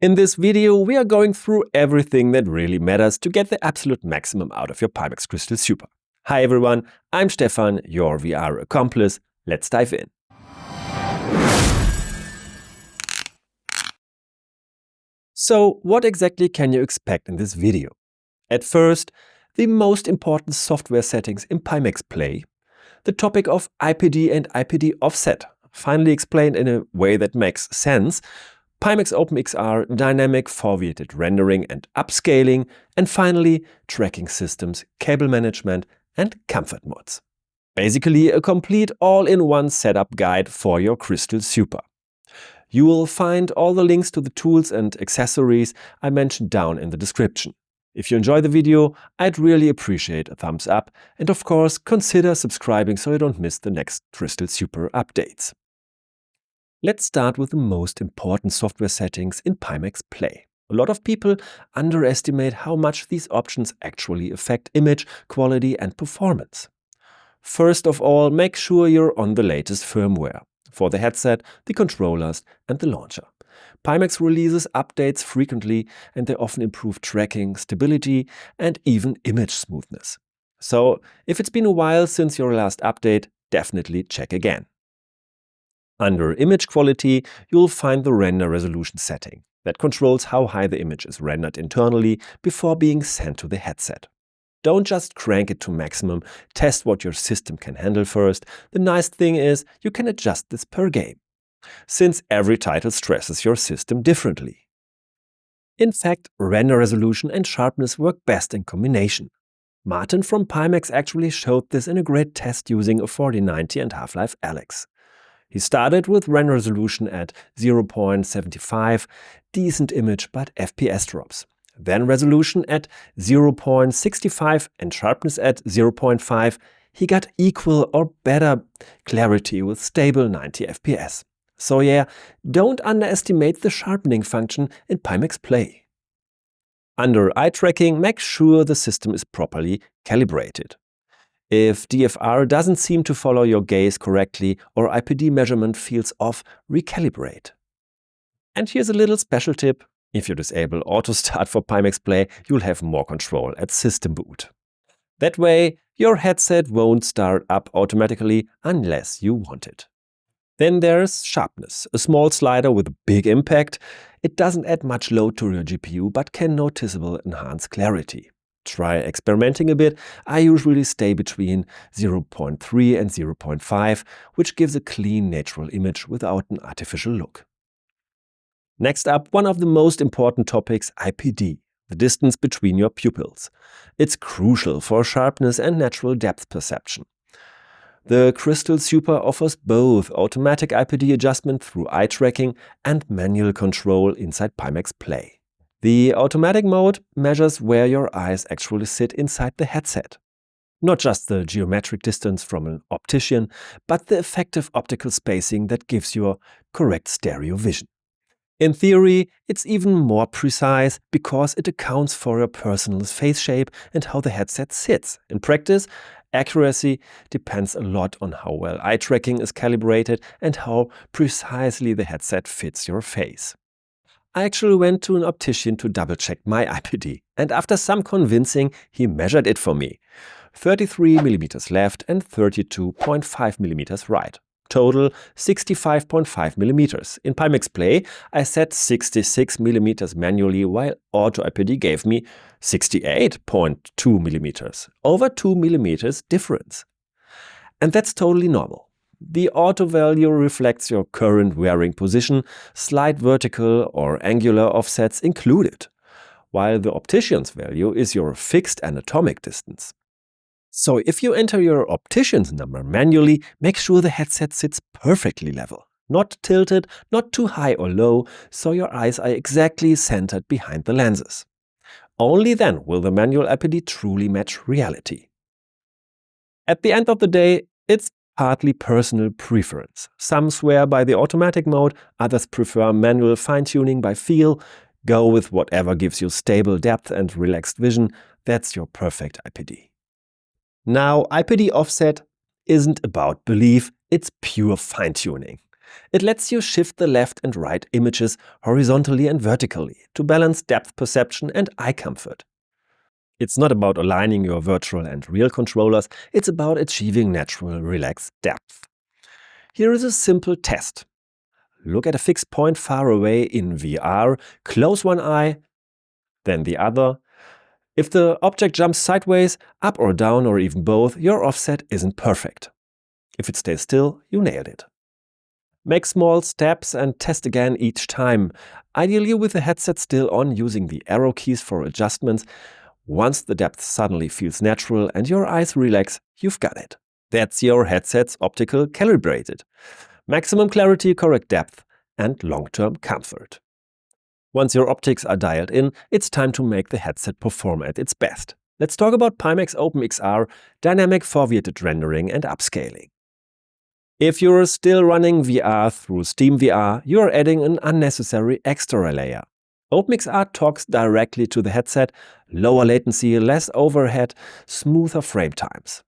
In this video, we are going through everything that really matters to get the absolute maximum out of your Pimax Crystal Super. Hi everyone, I'm Stefan, your VR accomplice. Let's dive in. So, what exactly can you expect in this video? At first, the most important software settings in Pimax Play, the topic of IPD and IPD Offset, finally explained in a way that makes sense, Pimax OpenXR, Dynamic Foveated Rendering and Upscaling, and finally tracking systems, cable management and comfort mods. Basically a complete all-in-one setup guide for your Crystal Super. You will find all the links to the tools and accessories I mentioned down in the description. If you enjoy the video, I'd really appreciate a thumbs up and of course consider subscribing so you don't miss the next Crystal Super updates. Let's start with the most important software settings in Pimax Play. A lot of people underestimate how much these options actually affect image quality and performance. First of all, make sure you're on the latest firmware for the headset, the controllers and the launcher. Pimax releases updates frequently and they often improve tracking, stability and even image smoothness. So if it's been a while since your last update, definitely check again. Under Image Quality, you'll find the render resolution setting that controls how high the image is rendered internally before being sent to the headset. Don't just crank it to maximum, test what your system can handle first. The nice thing is you can adjust this per game, since every title stresses your system differently. In fact, render resolution and sharpness work best in combination. Martin from Pimax actually showed this in a great test using a 4090 and Half-Life Alyx. He started with render resolution at 0.75, decent image but FPS drops. Then resolution at 0.65 and sharpness at 0.5. He got equal or better clarity with stable 90 FPS. So yeah, don't underestimate the sharpening function in Pimax Play. Under eye tracking, make sure the system is properly calibrated. If DFR doesn't seem to follow your gaze correctly or IPD measurement feels off, recalibrate. And here's a little special tip. If you disable Auto Start for Pimax Play, you'll have more control at system boot. That way, your headset won't start up automatically unless you want it. Then there's sharpness, a small slider with a big impact. It doesn't add much load to your GPU, but can noticeably enhance clarity. Try experimenting a bit. I usually stay between 0.3 and 0.5, which gives a clean, natural image without an artificial look. Next up, one of the most important topics, IPD, the distance between your pupils. It's crucial for sharpness and natural depth perception. The Crystal Super offers both automatic IPD adjustment through eye tracking and manual control inside Pimax Play. The automatic mode measures where your eyes actually sit inside the headset. Not just the geometric distance from an optician, but the effective optical spacing that gives you a correct stereo vision. In theory, it's even more precise because it accounts for your personal face shape and how the headset sits. In practice, accuracy depends a lot on how well eye tracking is calibrated and how precisely the headset fits your face. I actually went to an optician to double-check my IPD, and after some convincing, he measured it for me. 33mm left and 32.5mm right. Total 65.5mm. In Pimax Play, I set 66mm manually, while Auto IPD gave me 68.2mm. Over 2mm difference. And that's totally normal. The auto value reflects your current wearing position, slight vertical or angular offsets included, while the optician's value is your fixed anatomic distance. So if you enter your optician's number manually, make sure the headset sits perfectly level, not tilted, not too high or low, so your eyes are exactly centered behind the lenses. Only then will the manual IPD truly match reality. At the end of the day, it's partly personal preference. Some swear by the automatic mode, others prefer manual fine-tuning by feel. Go with whatever gives you stable depth and relaxed vision. That's your perfect IPD. Now, IPD Offset isn't about belief, it's pure fine-tuning. It lets you shift the left and right images horizontally and vertically to balance depth perception and eye comfort. It's not about aligning your virtual and real controllers, it's about achieving natural, relaxed depth. Here is a simple test. Look at a fixed point far away in VR, close one eye, then the other. If the object jumps sideways, up or down or even both, your offset isn't perfect. If it stays still, you nailed it. Make small steps and test again each time, ideally with the headset still on using the arrow keys for adjustments. Once the depth suddenly feels natural and your eyes relax, you've got it. That's your headset's optical calibrated. Maximum clarity, correct depth, and long-term comfort. Once your optics are dialed in, it's time to make the headset perform at its best. Let's talk about Pimax OpenXR, Dynamic Foveated Rendering and Upscaling. If you're still running VR through SteamVR, you are adding an unnecessary extra layer. OpenXR talks directly to the headset, lower latency, less overhead, smoother frame times.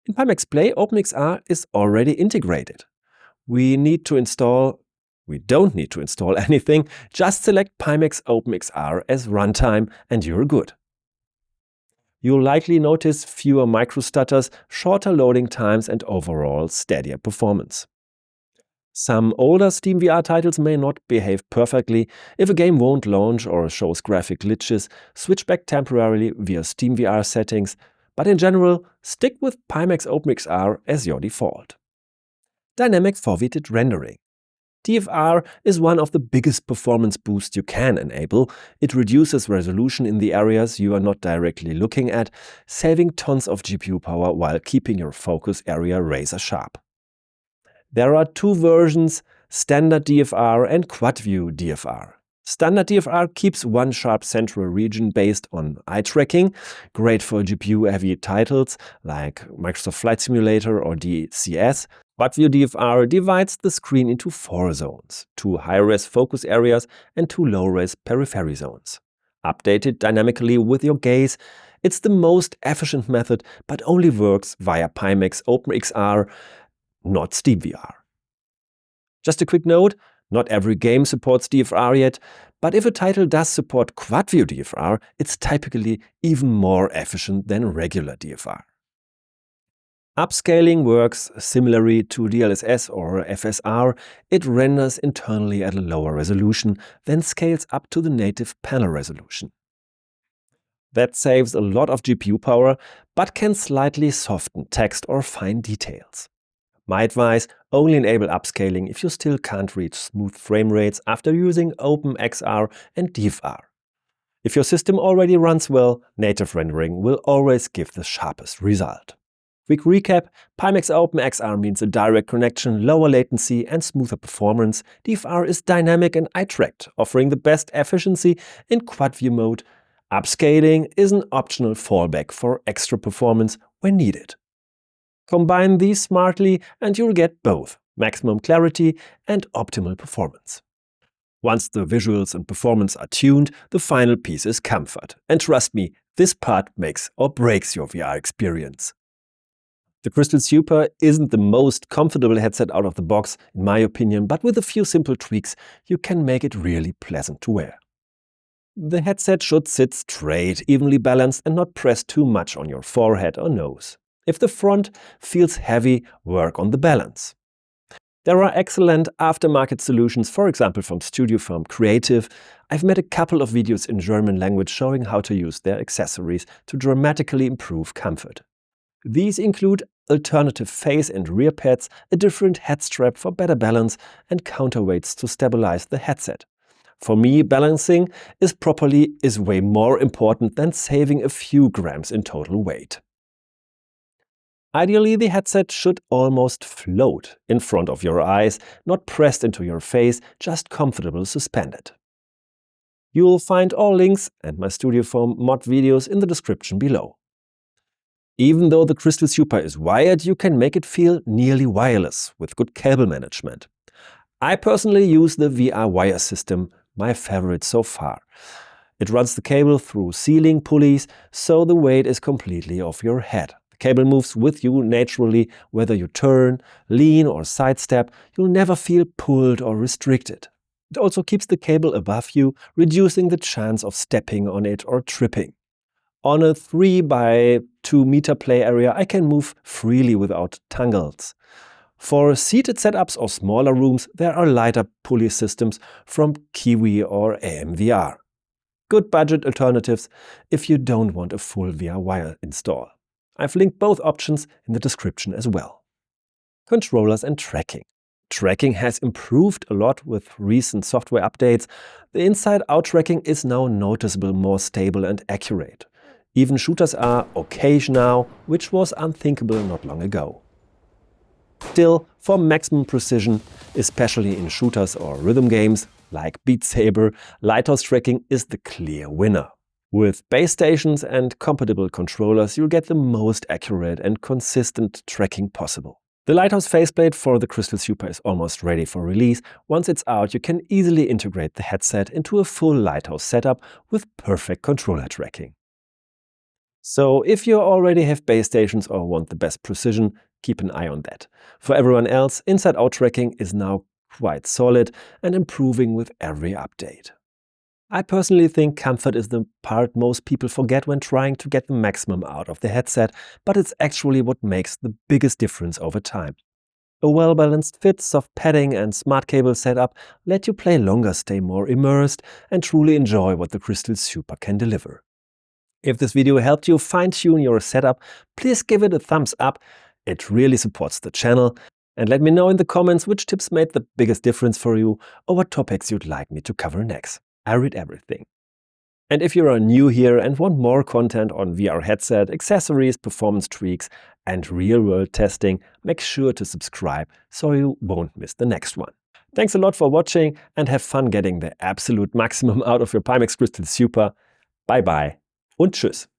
In Pimax Play, OpenXR is already integrated. We don't need to install anything, just select Pimax OpenXR as runtime and you're good. You'll likely notice fewer microstutters, shorter loading times and overall steadier performance. Some older SteamVR titles may not behave perfectly. If a game won't launch or shows graphic glitches, switch back temporarily via SteamVR settings, but in general, stick with Pimax OpenXR as your default. Dynamic Foveated Rendering. DFR is one of the biggest performance boosts you can enable. It reduces resolution in the areas you are not directly looking at, saving tons of GPU power while keeping your focus area razor sharp. There are two versions, Standard DFR and Quad-View DFR. Standard DFR keeps one sharp central region based on eye tracking, great for GPU-heavy titles like Microsoft Flight Simulator or DCS. Quad-View DFR divides the screen into 4 zones, 2 high-res focus areas and 2 low-res periphery zones. Updated dynamically with your gaze, it's the most efficient method, but only works via Pimax OpenXR, not SteamVR. Just a quick note, not every game supports DFR yet, but if a title does support Quad-View DFR, it's typically even more efficient than regular DFR. Upscaling works similarly to DLSS or FSR. It renders internally at a lower resolution, then scales up to the native panel resolution. That saves a lot of GPU power, but can slightly soften text or fine details. My advice, only enable upscaling if you still can't reach smooth frame rates after using OpenXR and DFR. If your system already runs well, native rendering will always give the sharpest result. Quick recap, Pimax OpenXR means a direct connection, lower latency and smoother performance. DFR is dynamic and eye-tracked, offering the best efficiency in quad-view mode. Upscaling is an optional fallback for extra performance when needed. Combine these smartly and you'll get both maximum clarity and optimal performance. Once the visuals and performance are tuned, the final piece is comfort. And trust me, this part makes or breaks your VR experience. The Crystal Super isn't the most comfortable headset out of the box, in my opinion, but with a few simple tweaks, you can make it really pleasant to wear. The headset should sit straight, evenly balanced, and not press too much on your forehead or nose. If the front feels heavy, work on the balance. There are excellent aftermarket solutions, for example from studio firm Creative. I've made a couple of videos in German language showing how to use their accessories to dramatically improve comfort. These include alternative face and rear pads, a different head strap for better balance, and counterweights to stabilize the headset. For me, balancing is way more important than saving a few grams in total weight. Ideally, the headset should almost float in front of your eyes, not pressed into your face, just comfortable suspended. You'll find all links and my Studio Foam mod videos in the description below. Even though the Crystal Super is wired, you can make it feel nearly wireless with good cable management. I personally use the VR wire system, my favorite so far. It runs the cable through ceiling pulleys, so the weight is completely off your head. The cable moves with you naturally, whether you turn, lean or sidestep. You'll never feel pulled or restricted. It also keeps the cable above you, reducing the chance of stepping on it or tripping. On a 3 by 2 meter play area, I can move freely without tangles. For seated setups or smaller rooms, there are lighter pulley systems from Kiwi or AMVR. Good budget alternatives if you don't want a full VR wire install. I've linked both options in the description as well. Controllers and tracking. Tracking has improved a lot with recent software updates. The inside-out tracking is now noticeably more stable and accurate. Even shooters are okay now, which was unthinkable not long ago. Still, for maximum precision, especially in shooters or rhythm games like Beat Saber, Lighthouse tracking is the clear winner. With base stations and compatible controllers, you'll get the most accurate and consistent tracking possible. The Lighthouse faceplate for the Crystal Super is almost ready for release. Once it's out, you can easily integrate the headset into a full Lighthouse setup with perfect controller tracking. So if you already have base stations or want the best precision, keep an eye on that. For everyone else, inside-out tracking is now quite solid and improving with every update. I personally think comfort is the part most people forget when trying to get the maximum out of the headset, but it's actually what makes the biggest difference over time. A well-balanced fit, soft padding and smart cable setup let you play longer, stay more immersed, and truly enjoy what the Crystal Super can deliver. If this video helped you fine-tune your setup, please give it a thumbs up. It really supports the channel. And let me know in the comments which tips made the biggest difference for you or what topics you'd like me to cover next. I read everything. And if you are new here and want more content on VR headset, accessories, performance tweaks, and real-world testing, make sure to subscribe so you won't miss the next one. Thanks a lot for watching and have fun getting the absolute maximum out of your Pimax Crystal Super. Bye bye und tschüss.